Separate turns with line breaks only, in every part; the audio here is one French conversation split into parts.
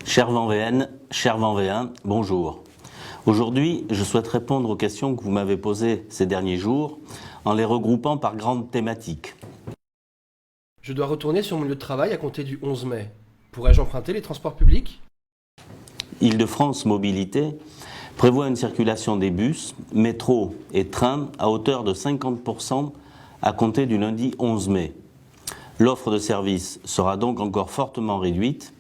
Chers Vendéennes, chers Vendéens, bonjour. Aujourd'hui, je souhaite répondre aux questions que vous m'avez posées ces derniers jours en les regroupant par grandes thématiques.
Je dois retourner sur mon lieu de travail à compter du 11 mai. Pourrais-je emprunter les transports publics ?
Île-de-France Mobilité prévoit une circulation des bus, métros et trains à hauteur de 50% à compter du lundi 11 mai. L'offre de services sera donc encore fortement réduite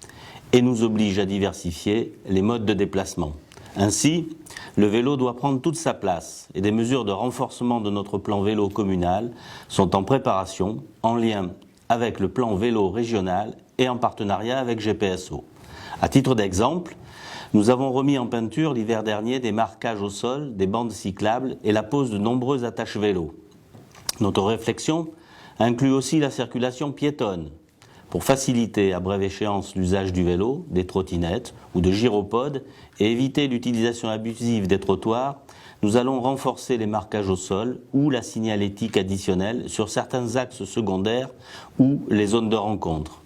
et nous oblige à diversifier les modes de déplacement. Ainsi, le vélo doit prendre toute sa place et des mesures de renforcement de notre plan vélo communal sont en préparation en lien avec le plan vélo régional et en partenariat avec GPSO. À titre d'exemple, nous avons remis en peinture l'hiver dernier des marquages au sol, des bandes cyclables et la pose de nombreuses attaches vélo. Notre réflexion inclut aussi la circulation piétonne pour faciliter à brève échéance l'usage du vélo, des trottinettes ou de gyropodes et éviter l'utilisation abusive des trottoirs. Nous allons renforcer les marquages au sol ou la signalétique additionnelle sur certains axes secondaires ou les zones de rencontre.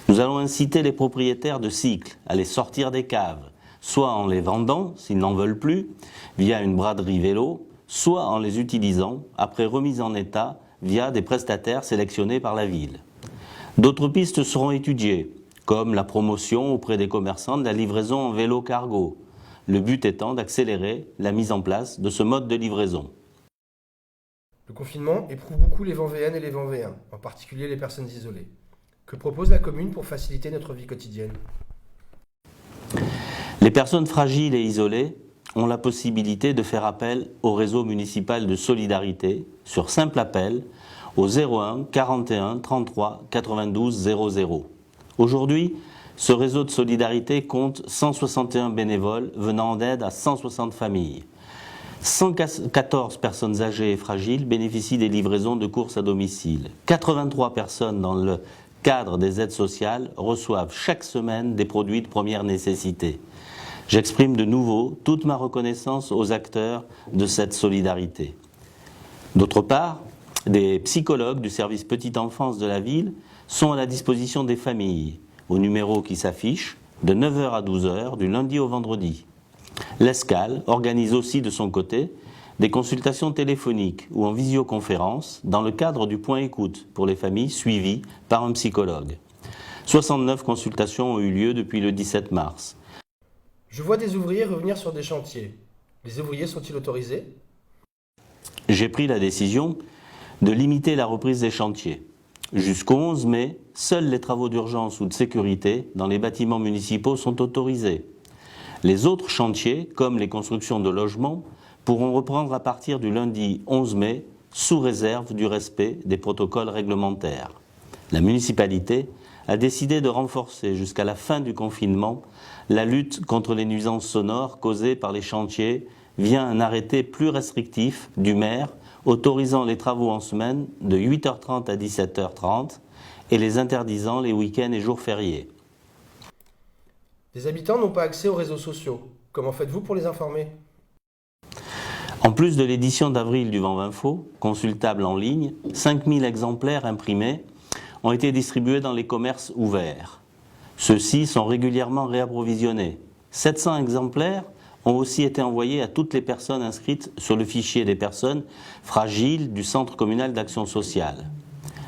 Nous allons inciter les propriétaires de cycles à les sortir des caves, soit en les vendant, s'ils n'en veulent plus, via une braderie vélo, soit en les utilisant après remise en état via des prestataires sélectionnés par la ville. D'autres pistes seront étudiées, comme la promotion auprès des commerçants de la livraison en vélo cargo, le but étant d'accélérer la mise en place de ce mode de livraison.
Le confinement éprouve beaucoup les Vendéennes et les Vendéens, en particulier les personnes isolées. Que propose la commune pour faciliter notre vie quotidienne ?
Les personnes fragiles et isolées ont la possibilité de faire appel au réseau municipal de solidarité sur simple appel au 01 41 33 92 00. Aujourd'hui, ce réseau de solidarité compte 161 bénévoles venant en aide à 160 familles. 114 personnes âgées et fragiles bénéficient des livraisons de courses à domicile. 83 personnes dans le cadre des aides sociales reçoivent chaque semaine des produits de première nécessité. J'exprime de nouveau toute ma reconnaissance aux acteurs de cette solidarité. D'autre part, des psychologues du service petite enfance de la ville sont à la disposition des familles, au numéro qui s'affiche, de 9h à 12h, du lundi au vendredi. L'Escale organise aussi de son côté des consultations téléphoniques ou en visioconférence dans le cadre du point écoute pour les familles suivies par un psychologue. 69 consultations ont eu lieu depuis le 17 mars.
Je vois des ouvriers revenir sur des chantiers. Les ouvriers sont-ils autorisés ?
J'ai pris la décision de limiter la reprise des chantiers. Jusqu'au 11 mai, seuls les travaux d'urgence ou de sécurité dans les bâtiments municipaux sont autorisés. Les autres chantiers, comme les constructions de logements, pourront reprendre à partir du lundi 11 mai, sous réserve du respect des protocoles réglementaires. La municipalité a décidé de renforcer jusqu'à la fin du confinement la lutte contre les nuisances sonores causées par les chantiers via un arrêté plus restrictif du maire autorisant les travaux en semaine de 8h30 à 17h30 et les interdisant les week-ends et jours fériés.
Les habitants n'ont pas accès aux réseaux sociaux. Comment faites-vous pour les informer ?
En plus de l'édition d'avril du Vendinfo, consultable en ligne, 5000 exemplaires imprimés ont été distribués dans les commerces ouverts. Ceux-ci sont régulièrement réapprovisionnés. 700 exemplaires ont aussi été envoyés à toutes les personnes inscrites sur le fichier des personnes fragiles du Centre communal d'action sociale.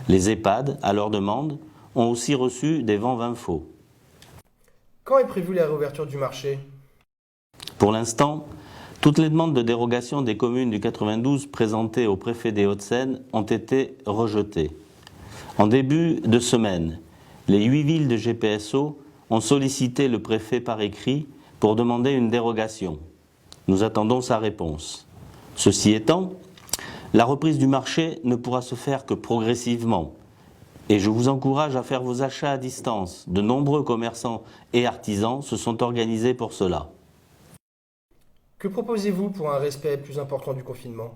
Les EHPAD, à leur demande, ont aussi reçu des Vendinfo.
Quand est prévue la réouverture du marché ?
Pour l'instant, toutes les demandes de dérogation des communes du 92 présentées au préfet des Hauts-de-Seine ont été rejetées. En début de semaine, les 8 villes de GPSO ont sollicité le préfet par écrit pour demander une dérogation. Nous attendons sa réponse. Ceci étant, la reprise du marché ne pourra se faire que progressivement. Et je vous encourage à faire vos achats à distance. De nombreux commerçants et artisans se sont organisés pour cela.
Que proposez-vous pour un respect plus important du confinement ?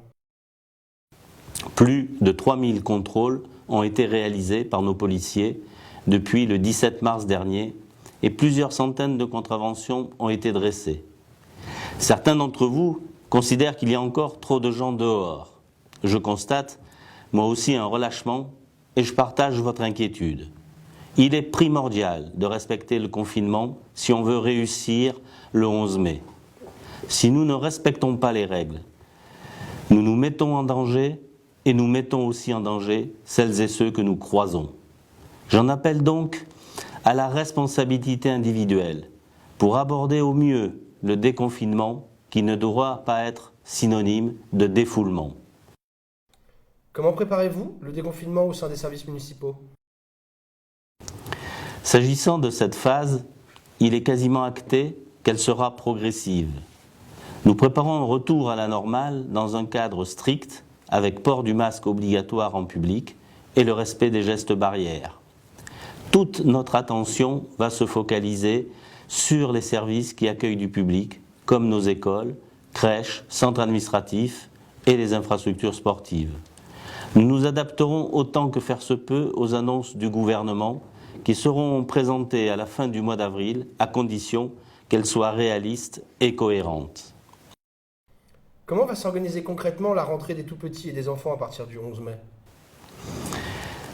Plus de 3000 contrôles ont été réalisés par nos policiers depuis le 17 mars dernier et plusieurs centaines de contraventions ont été dressées. Certains d'entre vous considèrent qu'il y a encore trop de gens dehors. Je constate, moi aussi, un relâchement et je partage votre inquiétude. Il est primordial de respecter le confinement si on veut réussir le 11 mai. Si nous ne respectons pas les règles, nous nous mettons en danger et nous mettons aussi en danger celles et ceux que nous croisons. J'en appelle donc à la responsabilité individuelle pour aborder au mieux le déconfinement qui ne doit pas être synonyme de défoulement.
Comment préparez-vous le déconfinement au sein des services municipaux ?
S'agissant de cette phase, il est quasiment acté qu'elle sera progressive. Nous préparons un retour à la normale dans un cadre strict, avec port du masque obligatoire en public et le respect des gestes barrières. Toute notre attention va se focaliser sur les services qui accueillent du public, comme nos écoles, crèches, centres administratifs et les infrastructures sportives. Nous nous adapterons autant que faire se peut aux annonces du gouvernement qui seront présentées à la fin du mois d'avril, à condition qu'elles soient réalistes et cohérentes.
Comment va s'organiser concrètement la rentrée des tout-petits et des enfants à partir du 11 mai ?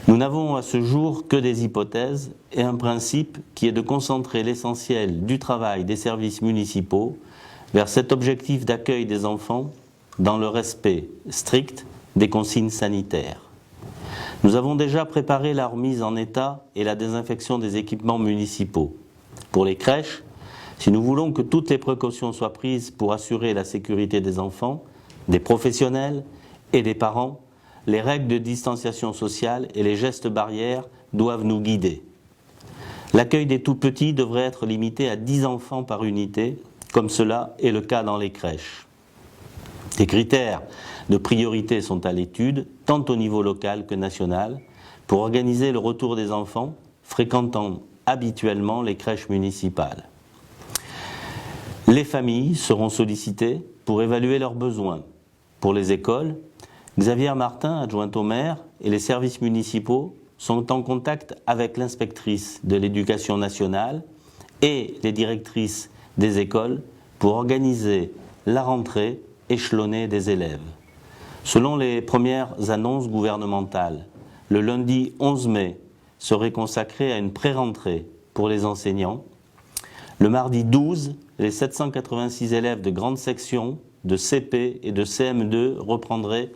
Nous n'avons à ce jour que des hypothèses et un principe qui est de concentrer l'essentiel du travail des services municipaux vers cet objectif d'accueil des enfants dans le respect strict des consignes sanitaires. Nous avons déjà préparé la remise en état et la désinfection des équipements municipaux. Pour les crèches, si nous voulons que toutes les précautions soient prises pour assurer la sécurité des enfants, des professionnels et des parents, les règles de distanciation sociale et les gestes barrières doivent nous guider. L'accueil des tout-petits devrait être limité à 10 enfants par unité, comme cela est le cas dans les crèches. Les critères de priorité sont à l'étude, tant au niveau local que national, pour organiser le retour des enfants fréquentant habituellement les crèches municipales. Les familles seront sollicitées pour évaluer leurs besoins. Pour les écoles, Xavier Martin, adjoint au maire, et les services municipaux sont en contact avec l'inspectrice de l'éducation nationale et les directrices des écoles pour organiser la rentrée échelonnée des élèves. Selon les premières annonces gouvernementales, le lundi 11 mai serait consacré à une pré-rentrée pour les enseignants. Le mardi 12, les 786 élèves de grande section, de CP et de CM2 reprendraient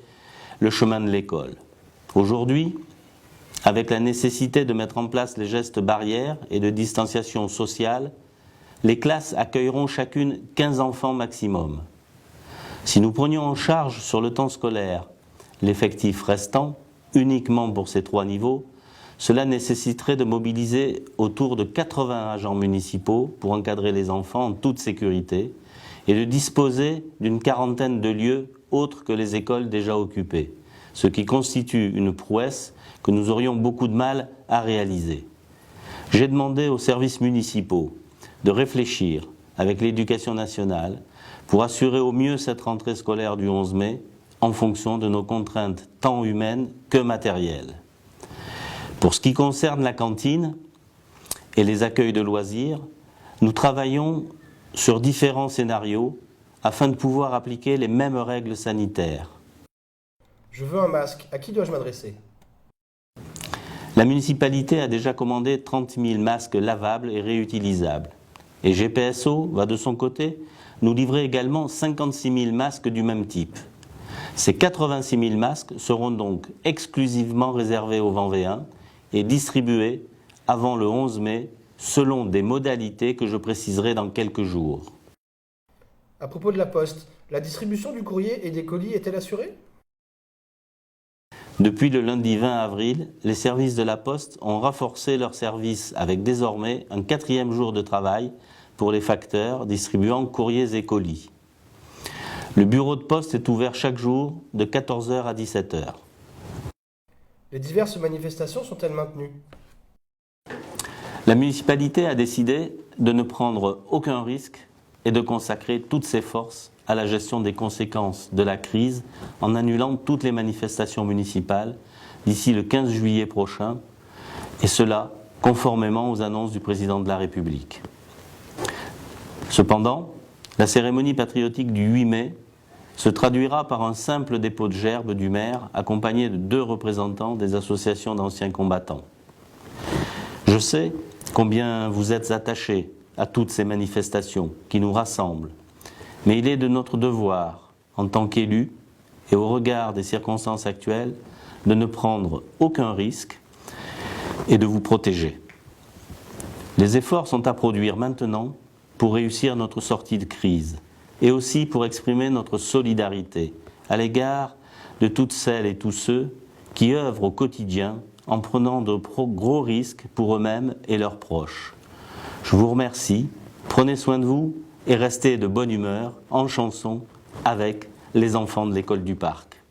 le chemin de l'école. Aujourd'hui, avec la nécessité de mettre en place les gestes barrières et de distanciation sociale, les classes accueilleront chacune 15 enfants maximum. Si nous prenions en charge sur le temps scolaire l'effectif restant, uniquement pour ces 3 niveaux, cela nécessiterait de mobiliser autour de 80 agents municipaux pour encadrer les enfants en toute sécurité et de disposer d'une quarantaine de lieux autres que les écoles déjà occupées, ce qui constitue une prouesse que nous aurions beaucoup de mal à réaliser. J'ai demandé aux services municipaux de réfléchir avec l'Éducation nationale pour assurer au mieux cette rentrée scolaire du 11 mai en fonction de nos contraintes tant humaines que matérielles. Pour ce qui concerne la cantine et les accueils de loisirs, nous travaillons sur différents scénarios afin de pouvoir appliquer les mêmes règles sanitaires.
Je veux un masque, à qui dois-je m'adresser ?
La municipalité a déjà commandé 30 000 masques lavables et réutilisables. Et GPSO va de son côté nous livrer également 56 000 masques du même type. Ces 86 000 masques seront donc exclusivement réservés aux Vendéens et distribués avant le 11 mai selon des modalités que je préciserai dans quelques jours.
À propos de la Poste, la distribution du courrier et des colis est-elle assurée ?
Depuis le lundi 20 avril, les services de la Poste ont renforcé leur service avec désormais un 4e jour de travail pour les facteurs distribuant courriers et colis. Le bureau de poste est ouvert chaque jour de 14h à 17h.
Les diverses manifestations sont-elles maintenues ?
La municipalité a décidé de ne prendre aucun risque et de consacrer toutes ses forces à la gestion des conséquences de la crise en annulant toutes les manifestations municipales d'ici le 15 juillet prochain, et cela conformément aux annonces du président de la République. Cependant, la cérémonie patriotique du 8 mai se traduira par un simple dépôt de gerbes du maire accompagné de 2 représentants des associations d'anciens combattants. Je sais combien vous êtes attachés à toutes ces manifestations qui nous rassemblent, mais il est de notre devoir, en tant qu'élus, et au regard des circonstances actuelles, de ne prendre aucun risque et de vous protéger. Les efforts sont à produire maintenant pour réussir notre sortie de crise et aussi pour exprimer notre solidarité à l'égard de toutes celles et tous ceux qui œuvrent au quotidien en prenant de gros risques pour eux-mêmes et leurs proches. Je vous remercie, prenez soin de vous et restez de bonne humeur en chanson avec les enfants de l'école du Parc.